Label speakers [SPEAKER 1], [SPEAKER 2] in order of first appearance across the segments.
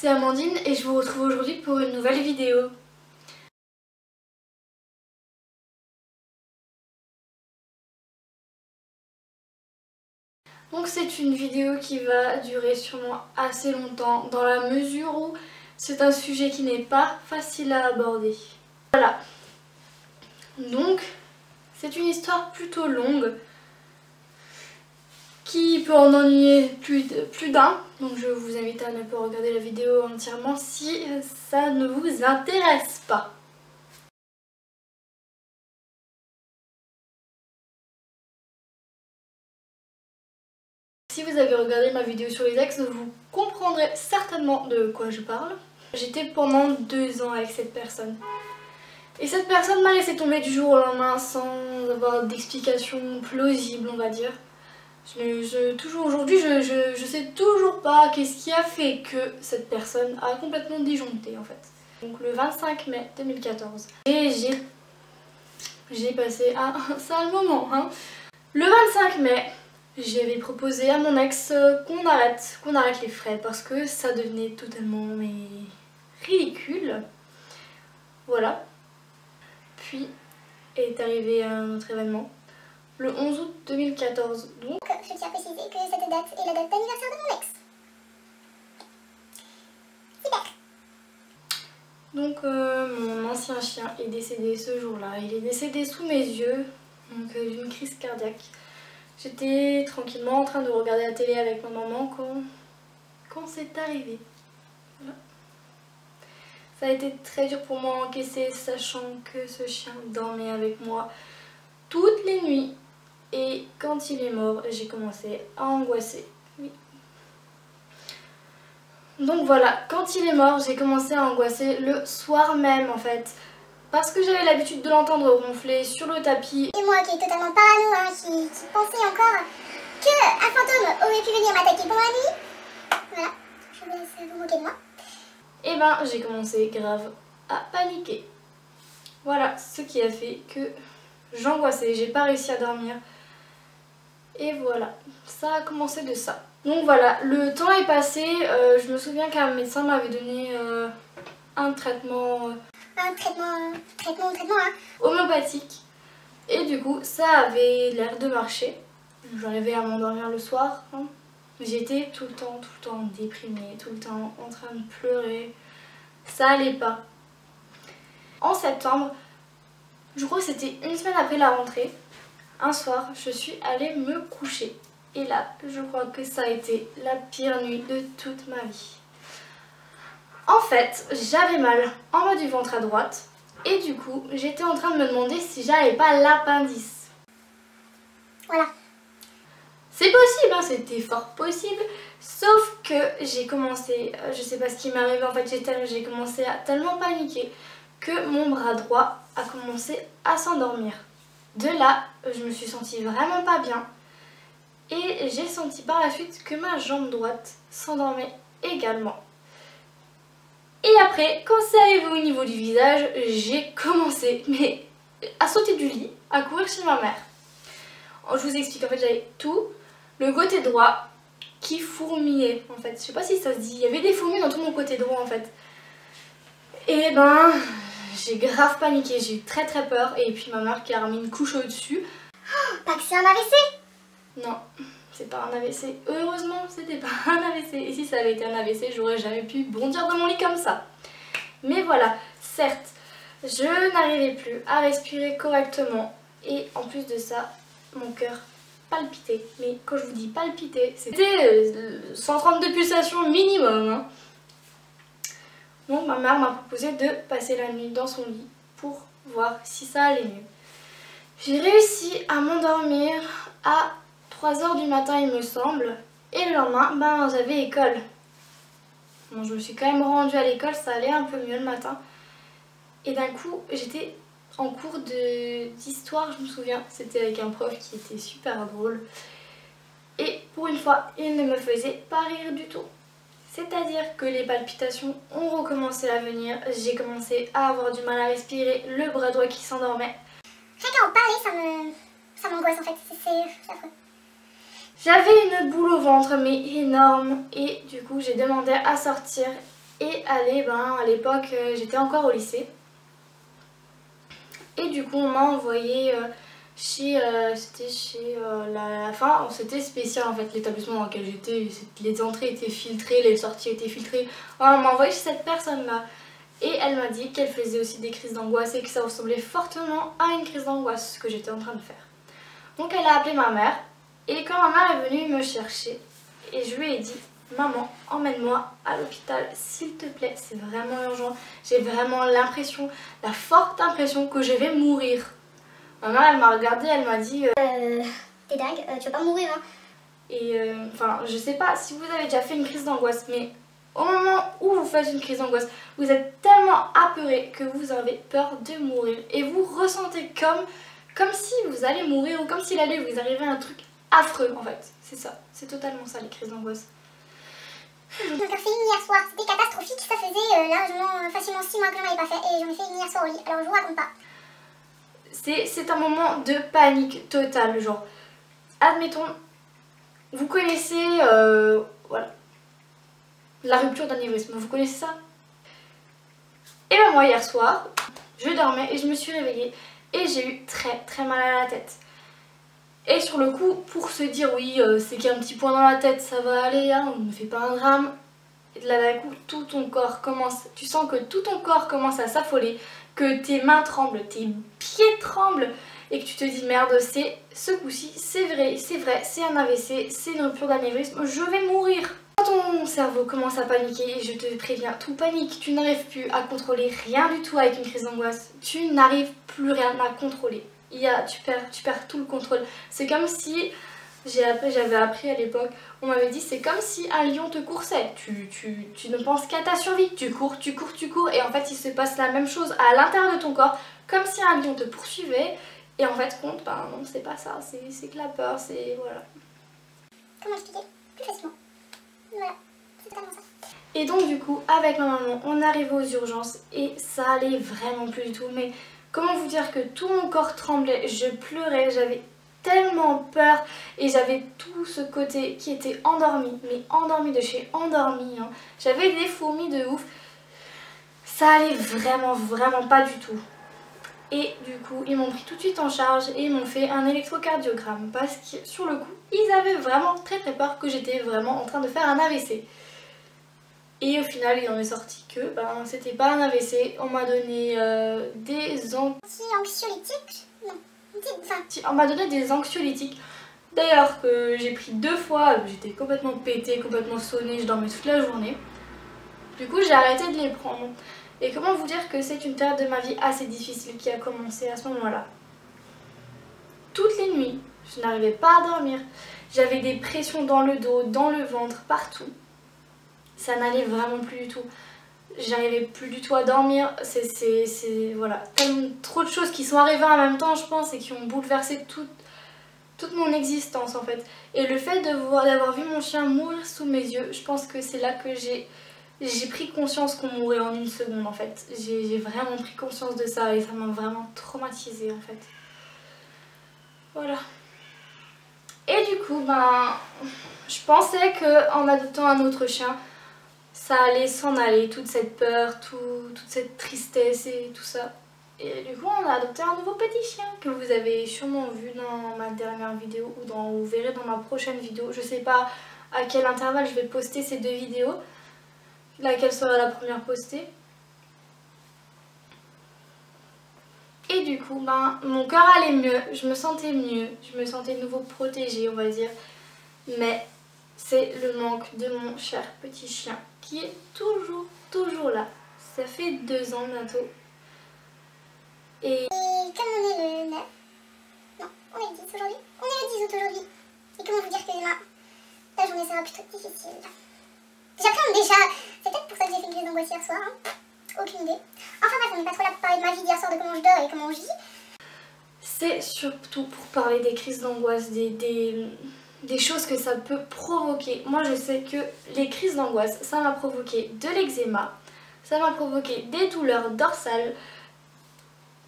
[SPEAKER 1] c'est Amandine et je vous retrouve aujourd'hui pour une nouvelle vidéo. Donc c'est une vidéo qui va durer sûrement assez longtemps dans la mesure où c'est un sujet qui n'est pas facile à aborder. Voilà. Donc c'est une histoire plutôt longue qui peut en ennuyer plus d'un. Donc je vous invite à ne pas regarder la vidéo entièrement si ça ne vous intéresse pas. Si vous avez regardé ma vidéo sur les ex, vous comprendrez certainement de quoi je parle. J'étais pendant 2 ans avec cette personne. Et cette personne m'a laissé tomber du jour au lendemain sans avoir d'explication plausible, on va dire. Toujours aujourd'hui, je sais toujours pas qu'est-ce qui a fait que cette personne a complètement disjoncté en fait. Donc le 25 mai 2014. Et j'ai passé un sale moment. Hein. Le 25 mai, j'avais proposé à mon ex qu'on arrête les frais parce que ça devenait totalement ridicule. Voilà. Puis est arrivé un autre événement. Le 11 août 2014. Donc,
[SPEAKER 2] je tiens à préciser que cette date est la date d'anniversaire de mon ex. Super.
[SPEAKER 1] Donc mon ancien chien est décédé ce jour-là. Il est décédé sous mes yeux, donc d'une crise cardiaque. J'étais tranquillement en train de regarder la télé avec ma maman quand c'est arrivé. Voilà. Ça a été très dur pour moi à encaisser, sachant que ce chien dormait avec moi toutes les nuits. Et quand il est mort, j'ai commencé à angoisser. Oui. Donc voilà, quand il est mort, j'ai commencé à angoisser le soir même en fait. Parce que j'avais l'habitude de l'entendre ronfler sur le tapis.
[SPEAKER 2] Et moi qui est totalement parano, hein, qui pensais encore qu'un fantôme aurait pu venir m'attaquer pendant la nuit. Voilà, je vous laisse vous moquer de moi.
[SPEAKER 1] Et ben j'ai commencé grave à paniquer. Voilà ce qui a fait que j'angoissais, j'ai pas réussi à dormir. Et voilà, ça a commencé de ça. Donc voilà, le temps est passé, je me souviens qu'un médecin m'avait donné un traitement...
[SPEAKER 2] Un traitement hein.
[SPEAKER 1] homéopathique. Et du coup, ça avait l'air de marcher. J'arrivais à m'endormir le soir. Hein. J'étais tout le temps déprimée, tout le temps en train de pleurer. Ça allait pas. En septembre, je crois que c'était une semaine après la rentrée, un soir, je suis allée me coucher. Et là, je crois que ça a été la pire nuit de toute ma vie. En fait, j'avais mal en bas du ventre à droite. Et du coup, j'étais en train de me demander si j'avais pas l'appendice.
[SPEAKER 2] Voilà.
[SPEAKER 1] C'est possible, hein, c'était fort possible. Sauf que j'ai commencé, je sais pas ce qui m'est arrivé, en fait j'ai commencé à tellement paniquer que mon bras droit a commencé à s'endormir. De là, je me suis sentie vraiment pas bien. Et j'ai senti par la suite que ma jambe droite s'endormait également. Et après, quand c'est arrivé au niveau du visage, j'ai commencé à sauter du lit, à courir chez ma mère. Je vous explique, en fait j'avais tout le côté droit qui fourmillait en fait. Je sais pas si ça se dit, il y avait des fourmis dans tout mon côté droit en fait. Et ben, j'ai grave paniqué, j'ai eu très peur et puis ma mère qui a remis une couche au-dessus.
[SPEAKER 2] Oh, pas que c'est un AVC?
[SPEAKER 1] Non, c'est pas un AVC. Heureusement, c'était pas un AVC. Et si ça avait été un AVC, j'aurais jamais pu bondir dans mon lit comme ça. Mais voilà, certes, je n'arrivais plus à respirer correctement. Et en plus de ça, mon cœur palpitait. Mais quand je vous dis palpiter, c'était 132 pulsations minimum. Hein. Donc ma mère m'a proposé de passer la nuit dans son lit pour voir si ça allait mieux. J'ai réussi à m'endormir à 3 h du matin il me semble. Et le lendemain, ben j'avais école. Bon, je me suis quand même rendue à l'école, ça allait un peu mieux le matin. Et d'un coup, j'étais en cours d'histoire, je me souviens. C'était avec un prof qui était super drôle. Et pour une fois, il ne me faisait pas rire du tout. C'est-à-dire que les palpitations ont recommencé à venir. J'ai commencé à avoir du mal à respirer, le bras droit qui s'endormait.
[SPEAKER 2] Rien qu'à en parler, ça m'angoisse en fait, c'est affreux.
[SPEAKER 1] J'avais une boule au ventre mais énorme et du coup j'ai demandé à sortir et aller, à l'époque j'étais encore au lycée. Et du coup on m'a envoyé c'était chez enfin c'était spécial en fait l'établissement dans lequel j'étais, les entrées étaient filtrées, les sorties étaient filtrées. On m'a envoyé chez cette personne là et elle m'a dit qu'elle faisait aussi des crises d'angoisse et que ça ressemblait fortement à une crise d'angoisse ce que j'étais en train de faire. Donc elle a appelé ma mère et quand ma mère est venue me chercher et je lui ai dit maman, emmène-moi à l'hôpital s'il te plaît, c'est vraiment urgent, j'ai vraiment l'impression, la forte impression que je vais mourir. Ma mère elle m'a regardée, elle m'a dit
[SPEAKER 2] t'es dingue, tu vas pas mourir hein.
[SPEAKER 1] Et enfin je sais pas si vous avez déjà fait une crise d'angoisse, mais au moment où vous faites une crise d'angoisse, vous êtes tellement apeuré que vous avez peur de mourir et vous ressentez comme si vous allez mourir ou comme s'il allait vous arriver un truc affreux en fait. C'est ça, c'est totalement ça les crises d'angoisse.
[SPEAKER 2] J'en ai fait une hier soir, c'était catastrophique, ça faisait largement, facilement 6 mois que j'en avais pas fait et j'en ai fait une hier soir au lit, alors je vous raconte pas.
[SPEAKER 1] C'est un moment de panique totale, genre, admettons, vous connaissez, voilà, la rupture d'anévrisme, vous connaissez ça? Et ben moi hier soir, je dormais et je me suis réveillée et j'ai eu très mal à la tête. Et sur le coup, pour se dire oui, c'est qu'il y a un petit point dans la tête, ça va aller, hein, on ne fait pas un drame. Et là d'un coup, tout ton corps commence, tu sens que tout ton corps commence à s'affoler, que tes mains tremblent, tes pieds tremblent et que tu te dis merde, c'est ce coup-ci, c'est vrai, c'est un AVC, c'est une rupture d'anévrisme, je vais mourir. Quand ton cerveau commence à paniquer, je te préviens, tout panique, tu n'arrives plus à contrôler rien du tout avec une crise d'angoisse, tu n'arrives plus rien à contrôler. Tu perds tout le contrôle. C'est comme si, j'avais appris à l'époque, on m'avait dit c'est comme si un lion te coursait. Tu ne penses qu'à ta survie. Tu cours et en fait il se passe la même chose à l'intérieur de ton corps, comme si un lion te poursuivait. Et en fait compte, non c'est pas ça, c'est que la peur, c'est voilà.
[SPEAKER 2] Comment expliquer plus facilement? Voilà, c'est totalement ça.
[SPEAKER 1] Et donc du coup avec ma maman on arrivait aux urgences et ça allait vraiment plus du tout. Mais comment vous dire que tout mon corps tremblait, je pleurais, j'avais tellement peur et j'avais tout ce côté qui était endormi, mais endormi de chez endormi, hein. J'avais des fourmis de ouf, ça allait vraiment pas du tout. Et du coup ils m'ont pris tout de suite en charge et ils m'ont fait un électrocardiogramme parce que sur le coup ils avaient vraiment très peur que j'étais vraiment en train de faire un AVC. Et au final, il en est sorti que c'était pas un AVC. On m'a donné des
[SPEAKER 2] anxiolytiques. Non.
[SPEAKER 1] On m'a donné des anxiolytiques. D'ailleurs, que j'ai pris 2 fois. J'étais complètement pétée, complètement sonnée. Je dormais toute la journée. Du coup, j'ai arrêté de les prendre. Et comment vous dire que c'est une période de ma vie assez difficile qui a commencé à ce moment-là. Toutes les nuits, je n'arrivais pas à dormir. J'avais des pressions dans le dos, dans le ventre, partout. Ça n'allait vraiment plus du tout. J'arrivais plus du tout à dormir. C'est voilà, tellement trop de choses qui sont arrivées en même temps je pense et qui ont bouleversé toute mon existence en fait. Et le fait d'avoir vu mon chien mourir sous mes yeux, je pense que c'est là que j'ai pris conscience qu'on mourait en une seconde en fait. J'ai vraiment pris conscience de ça et ça m'a vraiment traumatisée en fait. Voilà. Et du coup je pensais qu'en adoptant un autre chien, ça allait s'en aller, toute cette peur, toute cette tristesse et tout ça. Et du coup on a adopté un nouveau petit chien que vous avez sûrement vu dans ma dernière vidéo ou vous verrez dans ma prochaine vidéo. Je sais pas à quel intervalle je vais poster ces 2 vidéos, laquelle sera la première postée. Et du coup mon cœur allait mieux, je me sentais mieux, je me sentais de nouveau protégée on va dire. Mais c'est le manque de mon cher petit chien qui est toujours là. Ça fait 2 ans bientôt. Et
[SPEAKER 2] comme on est le 9, non, on est le 10 aujourd'hui. On est le 10 août aujourd'hui. Et comment vous dire que demain, la journée sera plutôt difficile. J'appréhende déjà, c'est peut-être pour ça que j'ai fait une crise d'angoisse hier soir, hein. Aucune idée. Enfin bref, on n'est pas trop là pour parler de ma vie d'hier soir, de comment je dors et comment je vis. C'est
[SPEAKER 1] surtout pour parler des crises d'angoisse, des choses que ça peut provoquer. Moi je sais que les crises d'angoisse, ça m'a provoqué de l'eczéma, ça m'a provoqué des douleurs dorsales,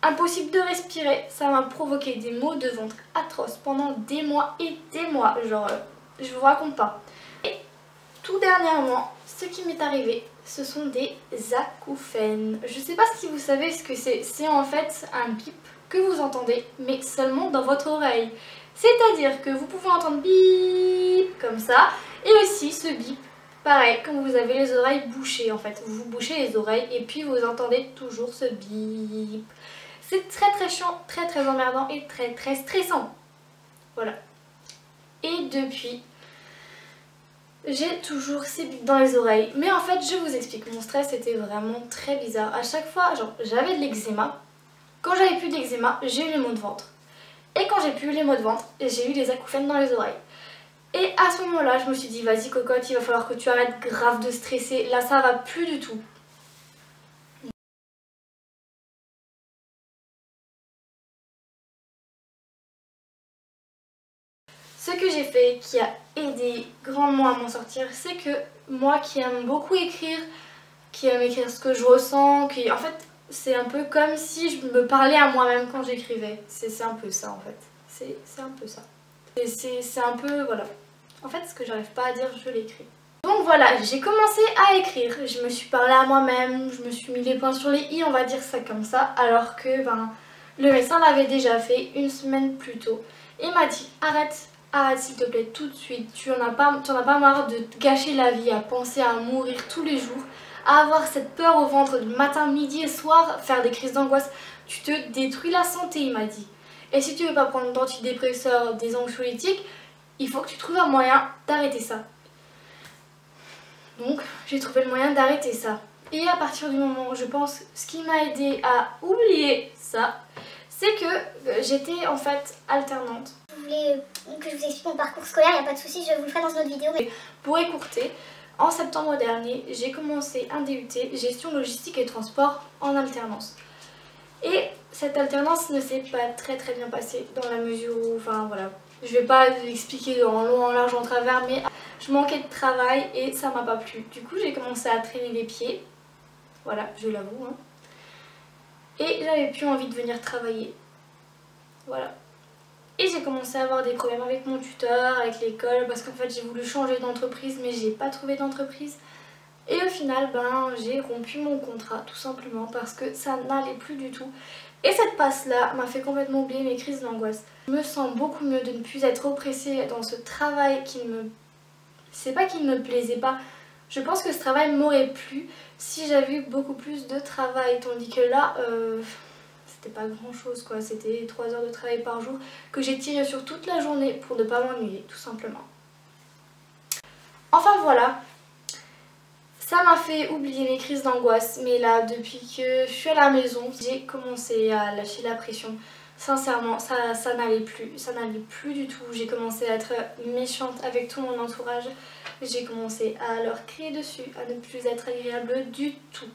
[SPEAKER 1] impossible de respirer, ça m'a provoqué des maux de ventre atroces pendant des mois et des mois, genre je vous raconte pas. Et tout dernièrement, ce qui m'est arrivé, ce sont des acouphènes. Je sais pas si vous savez ce que c'est. C'est en fait un bip que vous entendez, mais seulement dans votre oreille. C'est-à-dire que vous pouvez entendre bip comme ça, et aussi ce bip, pareil, quand vous avez les oreilles bouchées en fait. Vous bouchez les oreilles et puis vous entendez toujours ce bip. C'est très très chiant, très très emmerdant et très très stressant. Voilà. Et depuis, j'ai toujours ces bips dans les oreilles. Mais en fait, je vous explique, mon stress était vraiment très bizarre. À chaque fois, genre, j'avais de l'eczéma. Quand j'avais plus d'eczéma, j'ai eu les maux de ventre. Et quand j'ai plus eu les maux de ventre, j'ai eu des acouphènes dans les oreilles. Et à ce moment-là, je me suis dit, vas-y cocotte, il va falloir que tu arrêtes grave de stresser. Là, ça va plus du tout. Ce que j'ai fait qui a aidé grandement à m'en sortir, c'est que moi qui aime beaucoup écrire, qui aime écrire ce que je ressens, en fait c'est un peu comme si je me parlais à moi-même quand j'écrivais. C'est un peu ça en fait. C'est un peu ça. C'est un peu, voilà. En fait ce que j'arrive pas à dire, je l'écris. Donc voilà, j'ai commencé à écrire, je me suis parlé à moi-même, je me suis mis les points sur les i, on va dire ça comme ça, alors que le médecin l'avait déjà fait une semaine plus tôt. Il m'a dit arrête s'il te plaît tout de suite, tu en as pas marre de te gâcher la vie à penser à mourir tous les jours, à avoir cette peur au ventre du matin, midi et soir, faire des crises d'angoisse, tu te détruis la santé, il m'a dit. Et si tu veux pas prendre d'antidépresseurs, des anxiolytiques, il faut que tu trouves un moyen d'arrêter ça. Donc j'ai trouvé le moyen d'arrêter ça. Et à partir du moment, je pense, ce qui m'a aidé à oublier ça, c'est que j'étais en fait alternante.
[SPEAKER 2] Vous voulez que je vous explique mon parcours scolaire, il n'y a pas de souci, je vous le ferai dans une autre vidéo. Mais...
[SPEAKER 1] Pour écourter, en septembre dernier, j'ai commencé un DUT gestion logistique et transport en alternance. Et cette alternance ne s'est pas très bien passée dans la mesure où, enfin voilà, je vais pas l'expliquer en long, en large, en travers, mais je manquais de travail et ça m'a pas plu. Du coup, j'ai commencé à traîner les pieds, voilà, je l'avoue, hein. Et j'avais plus envie de venir travailler, voilà. Et j'ai commencé à avoir des problèmes avec mon tuteur, avec l'école, parce qu'en fait j'ai voulu changer d'entreprise mais j'ai pas trouvé d'entreprise. Et au final, j'ai rompu mon contrat tout simplement parce que ça n'allait plus du tout. Et cette passe-là m'a fait complètement oublier mes crises d'angoisse. Je me sens beaucoup mieux de ne plus être oppressée dans ce travail qui me... C'est pas qu'il ne me plaisait pas. Je pense que ce travail m'aurait plu si j'avais eu beaucoup plus de travail. Tandis que là, c'était pas grand chose quoi. C'était 3 heures de travail par jour que j'ai tiré sur toute la journée pour ne pas m'ennuyer tout simplement. Enfin voilà. Ça m'a fait oublier mes crises d'angoisse, mais là, depuis que je suis à la maison, j'ai commencé à lâcher la pression. Sincèrement, ça n'allait plus du tout. J'ai commencé à être méchante avec tout mon entourage. J'ai commencé à leur crier dessus, à ne plus être agréable du tout.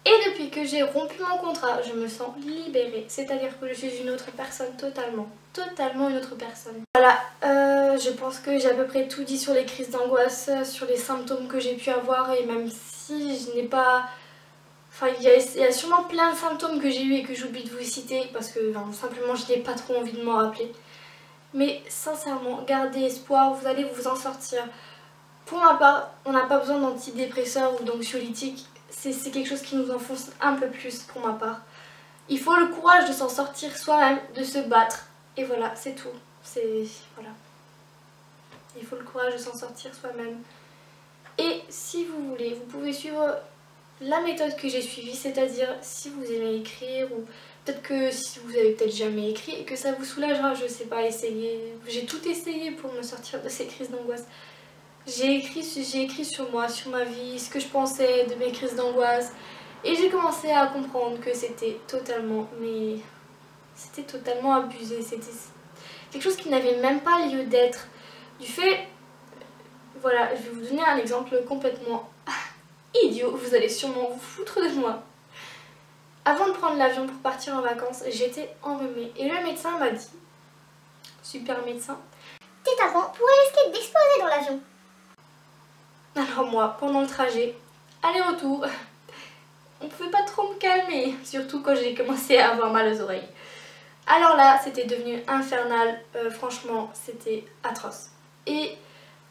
[SPEAKER 1] Et depuis que j'ai rompu mon contrat, je me sens libérée. C'est-à-dire que je suis une autre personne totalement une autre personne. Voilà, je pense que j'ai à peu près tout dit sur les crises d'angoisse, sur les symptômes que j'ai pu avoir et même si je n'ai pas... Enfin, il y a sûrement plein de symptômes que j'ai eu et que j'oublie de vous citer parce que simplement je n'ai pas trop envie de m'en rappeler. Mais sincèrement, gardez espoir, vous allez vous en sortir. Pour ma part, on n'a pas besoin d'antidépresseurs ou d'anxiolytiques. C'est quelque chose qui nous enfonce un peu plus pour ma part. Il faut le courage de s'en sortir soi-même, de se battre. Et voilà, c'est tout. Voilà. Il faut le courage de s'en sortir soi-même. Et si vous voulez, vous pouvez suivre la méthode que j'ai suivie, c'est-à-dire si vous aimez écrire ou peut-être que si vous avez peut-être jamais écrit et que ça vous soulagera, je sais pas, essayez. J'ai tout essayé pour me sortir de ces crises d'angoisse. J'ai écrit sur moi, sur ma vie, ce que je pensais de mes crises d'angoisse. Et j'ai commencé à comprendre que c'était totalement abusé. C'était quelque chose qui n'avait même pas lieu d'être. Du fait, voilà, je vais vous donner un exemple complètement idiot. Vous allez sûrement vous foutre de moi. Avant de prendre l'avion pour partir en vacances, j'étais enrhumée. Et le médecin m'a dit, super médecin,
[SPEAKER 2] tes tympans pourraient risquer d'exploser dans l'avion.
[SPEAKER 1] Alors moi, pendant le trajet, aller-retour, on pouvait pas trop me calmer, surtout quand j'ai commencé à avoir mal aux oreilles. Alors là, c'était devenu infernal, franchement, c'était atroce. Et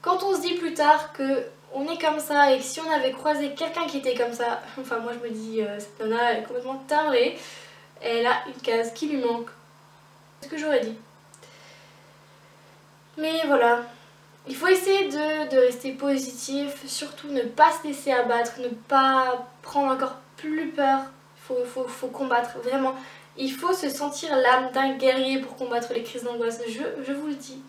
[SPEAKER 1] quand on se dit plus tard que on est comme ça et que si on avait croisé quelqu'un qui était comme ça, enfin moi je me dis cette nana elle est complètement timbrée, elle a une case qui lui manque. C'est ce que j'aurais dit. Mais voilà, il faut essayer de rester positif, surtout ne pas se laisser abattre, ne pas prendre encore plus peur. Faut combattre, vraiment. Il faut se sentir l'âme d'un guerrier pour combattre les crises d'angoisse, je vous le dis.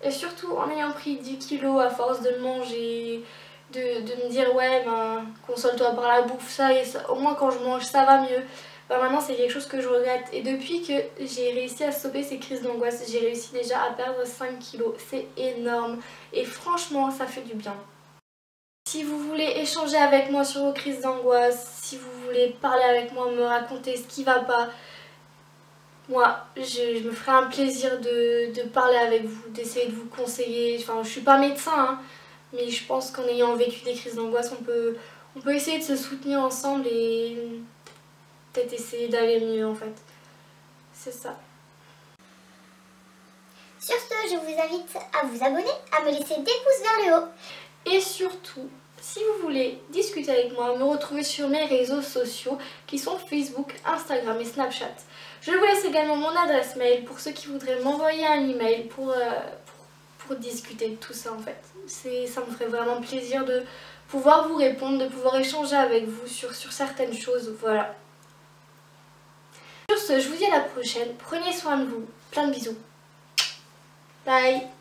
[SPEAKER 1] Et surtout en ayant pris 10 kilos à force de manger, de me dire ouais ben console-toi par la bouffe, ça et ça, au moins quand je mange ça va mieux. Ben maintenant c'est quelque chose que je regrette et depuis que j'ai réussi à stopper ces crises d'angoisse, j'ai réussi déjà à perdre 5 kilos, c'est énorme et franchement ça fait du bien. Si vous voulez échanger avec moi sur vos crises d'angoisse, si vous voulez parler avec moi, me raconter ce qui va pas, moi, je me ferai un plaisir de parler avec vous, d'essayer de vous conseiller. Enfin, je suis pas médecin, hein, mais je pense qu'en ayant vécu des crises d'angoisse, on peut essayer de se soutenir ensemble et peut-être essayer d'aller mieux en fait. C'est ça.
[SPEAKER 2] Sur ce, je vous invite à vous abonner, à me laisser des pouces vers le haut.
[SPEAKER 1] Et surtout, si vous voulez discuter avec moi, me retrouver sur mes réseaux sociaux qui sont Facebook, Instagram et Snapchat. Je vous laisse également mon adresse mail pour ceux qui voudraient m'envoyer un email pour discuter de tout ça en fait. Ça me ferait vraiment plaisir de pouvoir vous répondre, de pouvoir échanger avec vous sur certaines choses, voilà. Sur ce, je vous dis à la prochaine, prenez soin de vous, plein de bisous. Bye.